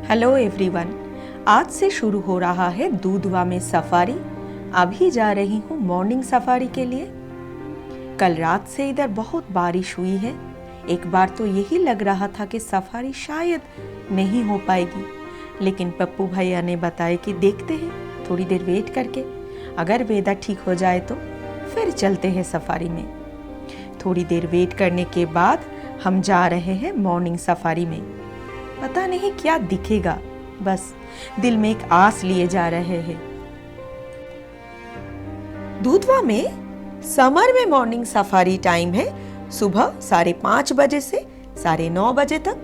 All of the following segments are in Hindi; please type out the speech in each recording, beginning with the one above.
हेलो एवरीवन, आज से शुरू हो रहा है दूधवा में सफारी। अभी जा रही हूँ मॉर्निंग सफारी के लिए। कल रात से इधर बहुत बारिश हुई है। एक बार तो यही लग रहा था कि सफारी शायद नहीं हो पाएगी, लेकिन पप्पू भैया ने बताया कि देखते हैं, थोड़ी देर वेट करके अगर वेदर ठीक हो जाए तो फिर चलते हैं सफारी में। थोड़ी देर वेट करने के बाद हम जा रहे हैं मॉर्निंग सफारी में। पता नहीं क्या दिखेगा, बस दिल में एक आस लिए जा रहे हैं। दूधवा में समर में मॉर्निंग सफारी टाइम है सुबह 5:30 बजे से 9:30 बजे तक।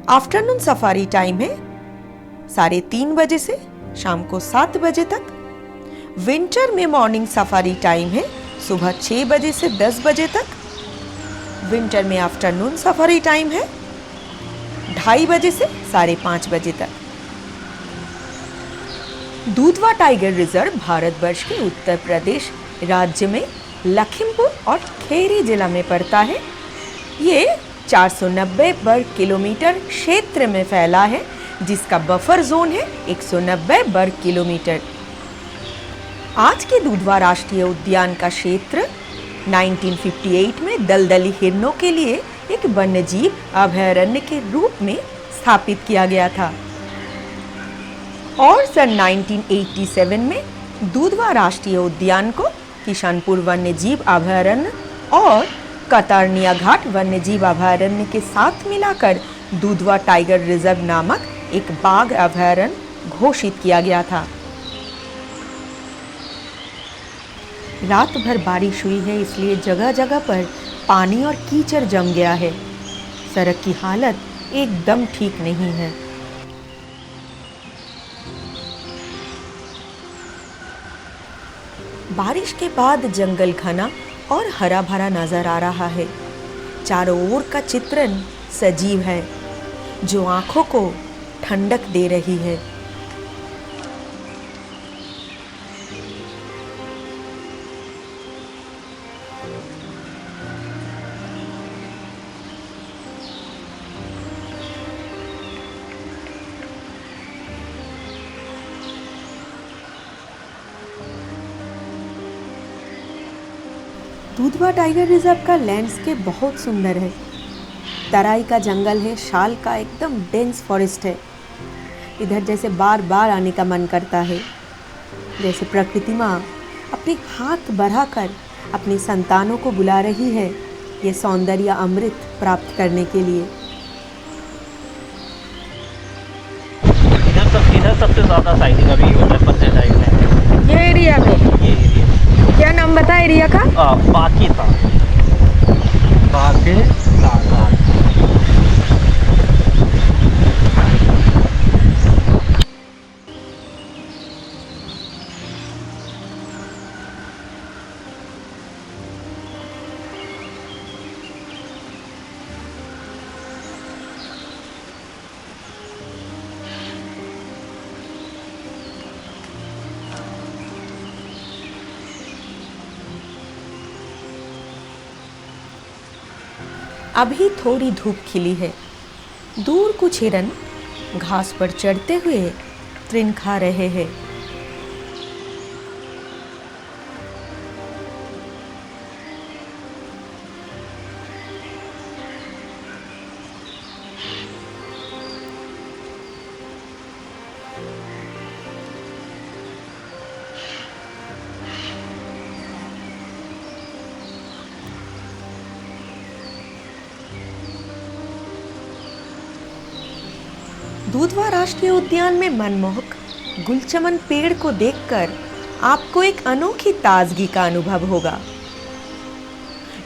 आफ्टरनून सफारी टाइम है 3:30 बजे से शाम को 7 बजे तक। विंटर में मॉर्निंग सफारी टाइम है सुबह 6 बजे से 10 बजे तक। विंटर में आफ्टरनून सफारी टाइम है 2:30 बजे से 5:30 बजे तक। दूधवा टाइगर रिजर्व भारतवर्ष के उत्तर प्रदेश राज्य में लखीमपुर और खेरी जिला में पड़ता है। ये 490 वर्ग किलोमीटर क्षेत्र में फैला है, जिसका बफर जोन है 190 वर्ग किलोमीटर। आज के दूधवा राष्ट्रीय उद्यान का क्षेत्र 1958 में दलदली हिरणों के लिए एक वन्यजीव अभयारण्य के रूप में स्थापित किया गया था और सन 1987 में दूधवा राष्ट्रीय उद्यान को किशनपुर वन्यजीव अभयारण्य और कतरनिया घाट वन्यजीव अभयारण्य के साथ मिलाकर दूधवा टाइगर रिजर्व नामक एक बाघ अभयारण्य घोषित किया गया था। रात भर बारिश हुई है, इसलिए जगह जगह पर पानी और कीचड़ जम गया है। सड़क की हालत एकदम ठीक नहीं है। बारिश के बाद जंगल घना और हरा भरा नजर आ रहा है। चारों ओर का चित्रण सजीव है, जो आंखों को ठंडक दे रही है। दूधवा टाइगर रिजर्व का लैंडस्केप बहुत सुंदर है। तराई का जंगल है, शाल का एकदम डेंस फॉरेस्ट है। इधर जैसे बार बार आने का मन करता है, जैसे प्रकृति माँ अपने हाथ बढ़ाकर अपनी संतानों को बुला रही है ये सौंदर्य अमृत प्राप्त करने के लिए। इधर सबसे ज़्यादा साइटिंग अभी होता है पत्ते टाइप में। ये एरिया में क्या नाम बता एरिया का? पाकिस्तान। अभी थोड़ी धूप खिली है। दूर कुछ हिरन घास पर चढ़ते हुए तृण खा रहे हैं। दूधवा राष्ट्रीय उद्यान में मनमोहक गुलचमन पेड़ को देखकर आपको एक अनोखी ताजगी का अनुभव होगा।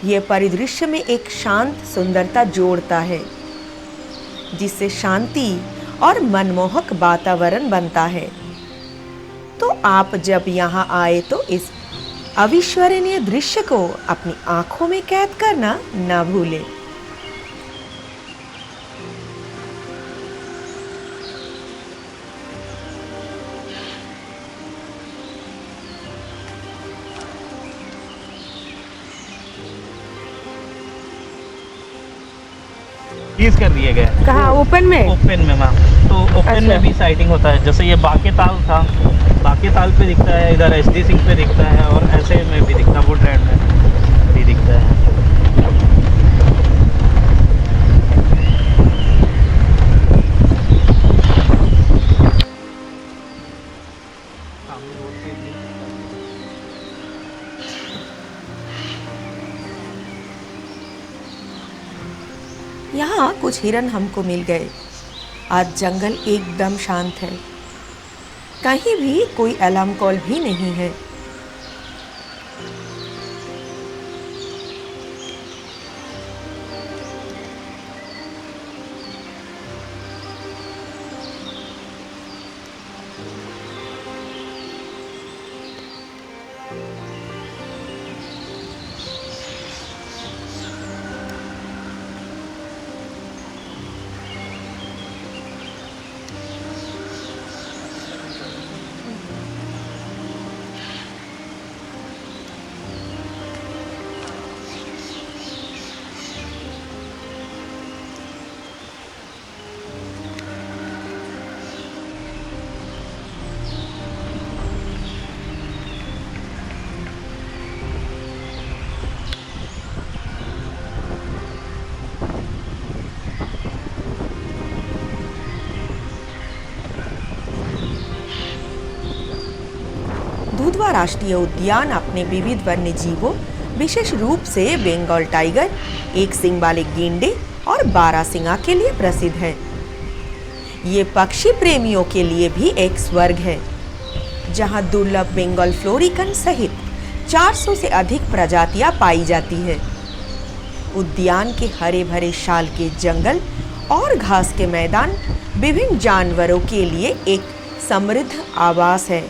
यह परिदृश्य में एक शांत सुंदरता जोड़ता है, जिससे शांति और मनमोहक वातावरण बनता है। तो आप जब यहाँ आए तो इस अविस्मरणीय दृश्य को अपनी आंखों में कैद करना न भूलें। फ्रीज कर दिए गए। कहाँ? ओपन में? ओपन में मैम। तो ओपन अच्छा। में भी साइटिंग होता है। जैसे ये बाके ताल था, बाके ताल पे दिखता है, इधर एसडी सिंह पे दिखता है, और ऐसे में भी दिखता है, वुडलैंड में भी दिखता है। यहाँ कुछ हिरन हमको मिल गए। आज जंगल एकदम शांत है, कहीं भी कोई अलार्म कॉल भी नहीं है। दुधवा राष्ट्रीय उद्यान अपने विविध वन्य जीवों, विशेष रूप से बंगाल टाइगर, एक सींग वाले गेंडे और बारहसिंगा के लिए प्रसिद्ध है। ये पक्षी प्रेमियों के लिए भी एक स्वर्ग है, जहां दुर्लभ बंगाल फ्लोरिकन सहित 400 से अधिक प्रजातियां पाई जाती है। उद्यान के हरे भरे शाल के जंगल और घास के मैदान विभिन्न जानवरों के लिए एक समृद्ध आवास है।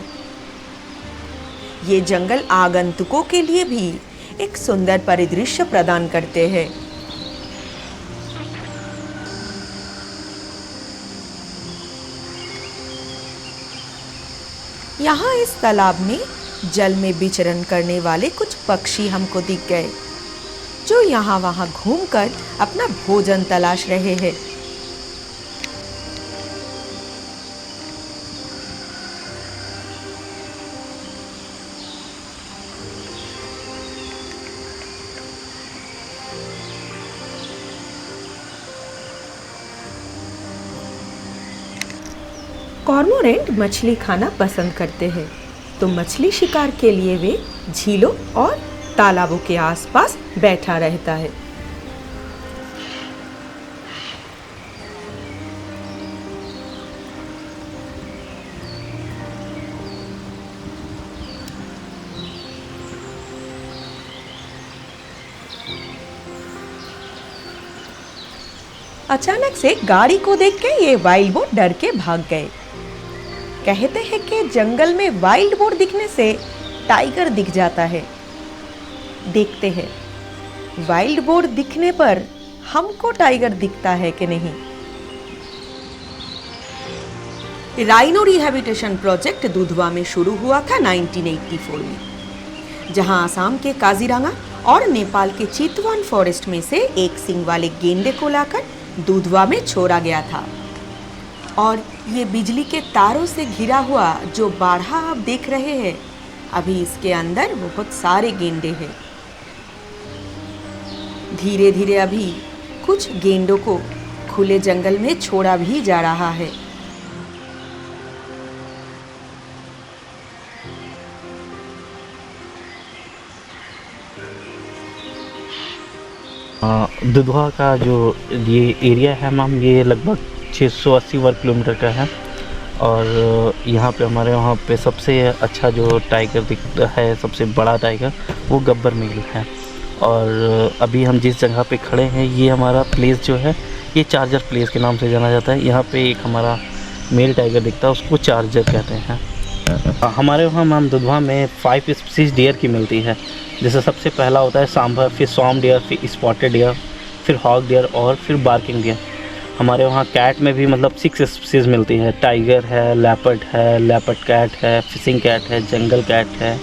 ये जंगल आगंतुकों के लिए भी एक सुंदर परिदृश्य प्रदान करते हैं। यहाँ इस तालाब में जल में विचरण करने वाले कुछ पक्षी हमको दिख गए, जो यहाँ वहाँ घूमकर अपना भोजन तलाश रहे हैं। कॉर्मोरेंट मछली खाना पसंद करते हैं, तो मछली शिकार के लिए वे झीलों और तालाबों के आसपास बैठा रहता है। अचानक से गाड़ी को देख के ये वाइल्ड बोर डर के भाग गए। कहते हैं कि जंगल में वाइल्ड बोर दिखने से टाइगर दिख जाता है। देखते हैं वाइल्ड बोर दिखने पर हमको टाइगर दिखता है कि नहीं। राइनो रिहैबिलिटेशन प्रोजेक्ट दुधवा में शुरू हुआ था 1984 में, जहां आसाम के काजीरंगा और नेपाल के चितवन फॉरेस्ट में से एक सींग वाले गेंडे को लाकर दुधवा में छोड़ा गया था। और ये बिजली के तारों से घिरा हुआ जो बाड़ा आप देख रहे हैं, अभी इसके अंदर बहुत सारे गेंडे हैं। धीरे धीरे अभी कुछ गेंडों को खुले जंगल में छोड़ा भी जा रहा है। दुधवा का जो ये एरिया है मैम, ये लगभग 680 वर्ग किलोमीटर का है। और यहाँ पे हमारे वहाँ पे सबसे अच्छा जो टाइगर दिखता है, सबसे बड़ा टाइगर, वो गब्बर मेल है। और अभी हम जिस जगह पे खड़े हैं, ये हमारा प्लेस जो है, ये चार्जर प्लेस के नाम से जाना जाता है। यहाँ पे एक हमारा मेल टाइगर दिखता है, उसको चार्जर कहते हैं। हमारे वहाँ मैम दुधवा में 5 स्पीसीज डियर की मिलती है। जैसे सबसे पहला होता है सांभर, फिर सॉम डियर, फिर स्पॉटेड डियर, फिर हॉग डियर और फिर बार्किंग डियर। हमारे वहाँ कैट में भी मतलब 6 स्पीसीज मिलती है। टाइगर है, लेपर्ड कैट है, फिशिंग कैट है, जंगल कैट है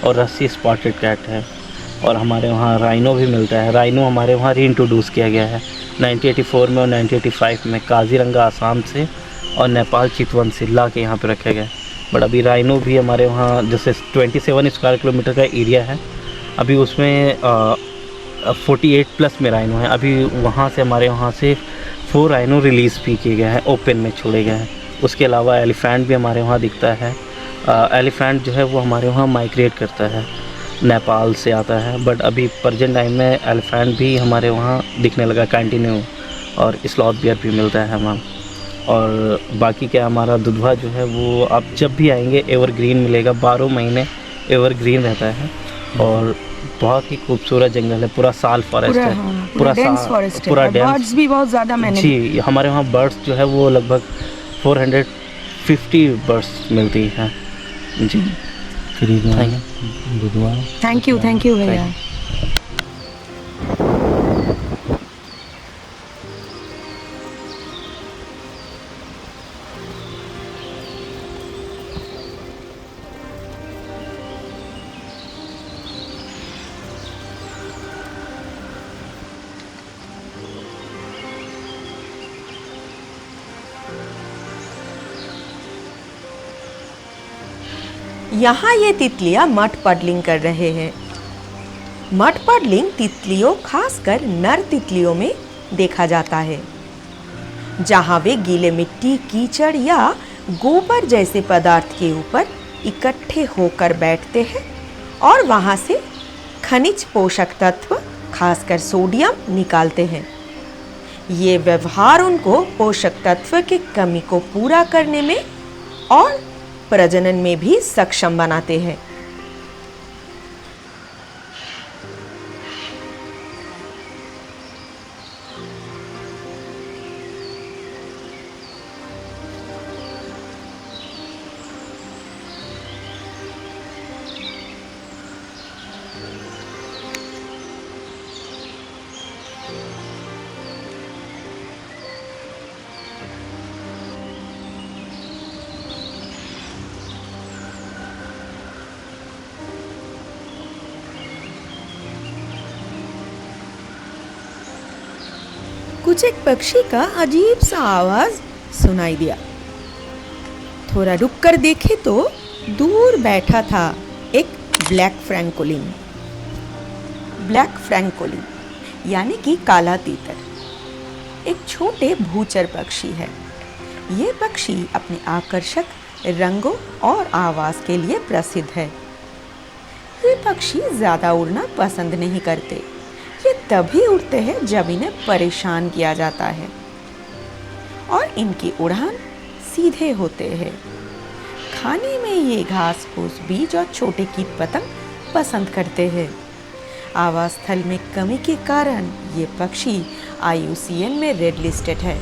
और रस्सी स्पॉटेड कैट है। और हमारे वहाँ राइनो भी मिलता है। राइनो हमारे वहाँ रीइंट्रोड्यूस किया गया है 1984 में और 1985 में काजीरंगा आसाम से और नेपाल चितवन से ला के यहाँ पे रखा गया है। बट अभी राइनो भी हमारे वहाँ जैसे 27 स्क्वायर किलोमीटर का एरिया है, अभी उसमें 48 प्लस में राइनो है। अभी वहाँ से हमारे वहाँ से 4 राइनो रिलीज़ भी किए गए हैं, ओपन में छोड़े गए हैं। उसके अलावा एलिफेंट भी हमारे वहाँ दिखता है। एलिफेंट जो है वो हमारे वहाँ माइग्रेट करता है, नेपाल से आता है। बट अभी प्रेजेंट टाइम में एलिफेंट भी हमारे वहाँ दिखने लगा कंटिन्यू, और स्लॉथ बियर भी मिलता है मैम। और बाकी क्या, हमारा दुधवा जो है वो आप जब भी आएंगे एवरग्रीन मिलेगा, 12 महीने एवरग्रीन रहता है। और बहुत ही खूबसूरत जंगल है, पूरा साल फॉरेस्ट है, पूरा डेंस फॉरेस्ट पूरा है, डेंस। बर्ड्स भी बहुत ज़्यादा मैंने जी, हमारे वहाँ बर्ड्स जो है वो लगभग 450 बर्ड्स मिलती हैं जी। फ्री में दुधवा। थैंक यू भैया। यहाँ ये तितलियाँ मड पडलिंग कर रहे हैं। मड पडलिंग तितलियों, खासकर नर तितलियों में देखा जाता है, जहाँ वे गीले मिट्टी, कीचड़ या गोबर जैसे पदार्थ के ऊपर इकट्ठे होकर बैठते हैं और वहाँ से खनिज पोषक तत्व, खासकर सोडियम, निकालते हैं। ये व्यवहार उनको पोषक तत्व की कमी को पूरा करने में और प्रजनन में भी सक्षम बनाते हैं। कुछ एक पक्षी का अजीब सा आवाज सुनाई दिया। थोड़ा रुक कर देखे तो दूर बैठा था एक ब्लैक फ्रैंकोलिन। ब्लैक फ्रैंकोलिन यानी कि काला तीतर एक छोटे भूचर पक्षी है। ये पक्षी अपने आकर्षक रंगों और आवाज के लिए प्रसिद्ध है। ये पक्षी ज्यादा उड़ना पसंद नहीं करते। ये तभी उड़ते हैं जब इन्हें परेशान किया जाता है, और इनकी उड़ान सीधे होते हैं। खाने में ये घास फूस, बीज और छोटे कीट पतंग पसंद करते हैं। आवास स्थल में कमी के कारण ये पक्षी IUCN में रेड लिस्टेड है।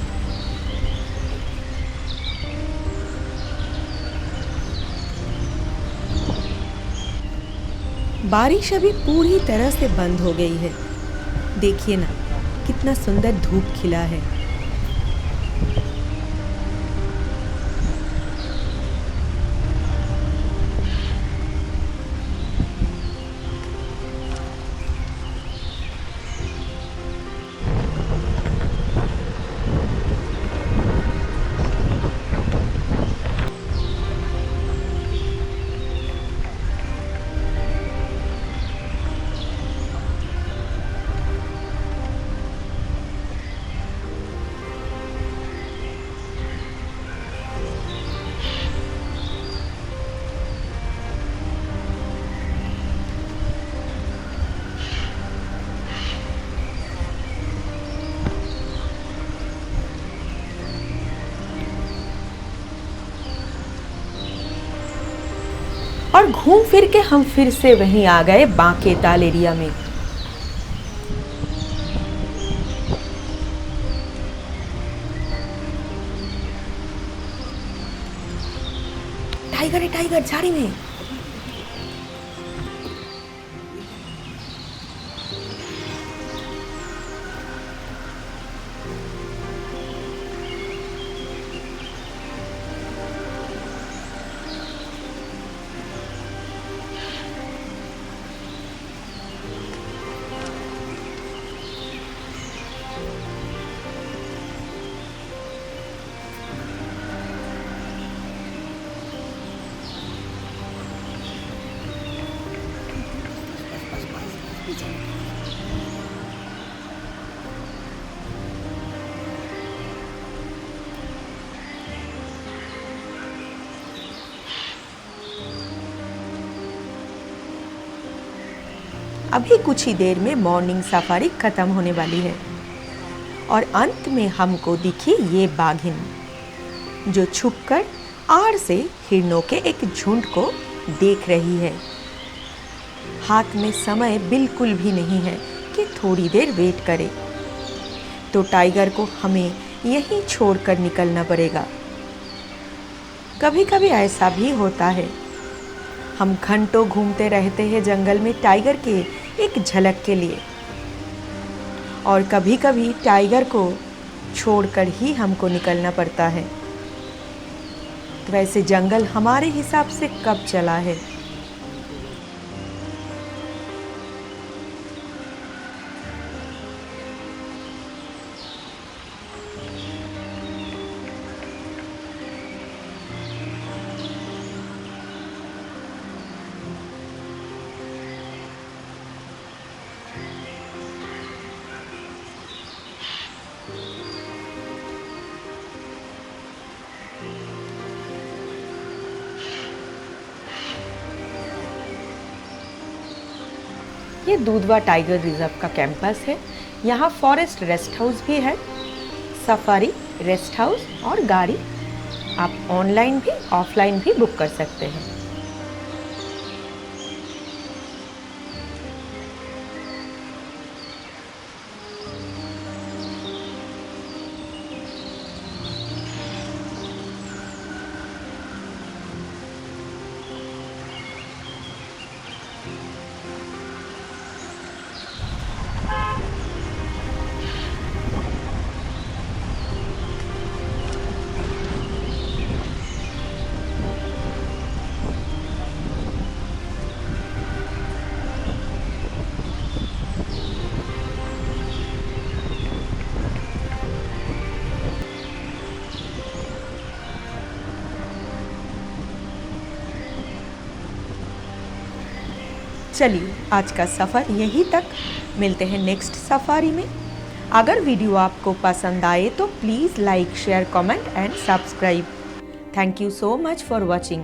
बारिश अभी पूरी तरह से बंद हो गई है। देखिए ना, कितना सुंदर धूप खिला है। और घूम फिर के हम फिर से वहीं आ गए बांके ताल एरिया में। टाइगर है, टाइगर झाड़ी में। अभी कुछ ही देर में मॉर्निंग सफारी खत्म होने वाली है और अंत में हमको दिखी ये बाघिन जो छुपकर आड़ से हिरणों के एक झुंड को देख रही है। हाथ में समय बिल्कुल भी नहीं है कि थोड़ी देर वेट करे, तो टाइगर को हमें यहीं छोड़कर निकलना पड़ेगा। कभी कभी ऐसा भी होता है, हम घंटों घूमते रहते हैं जंगल में टाइगर के एक झलक के लिए, और कभी कभी टाइगर को छोड़कर ही हमको निकलना पड़ता है। तो वैसे जंगल हमारे हिसाब से कब चला है? ये दूधवा टाइगर रिजर्व का कैंपस है। यहाँ फॉरेस्ट रेस्ट हाउस भी है, सफारी रेस्ट हाउस और गाड़ी आप ऑनलाइन भी ऑफलाइन भी बुक कर सकते हैं। चलिए आज का सफ़र यहीं तक, मिलते हैं नेक्स्ट सफारी में। अगर वीडियो आपको पसंद आए तो please like, share, comment and subscribe. Thank you so much for watching.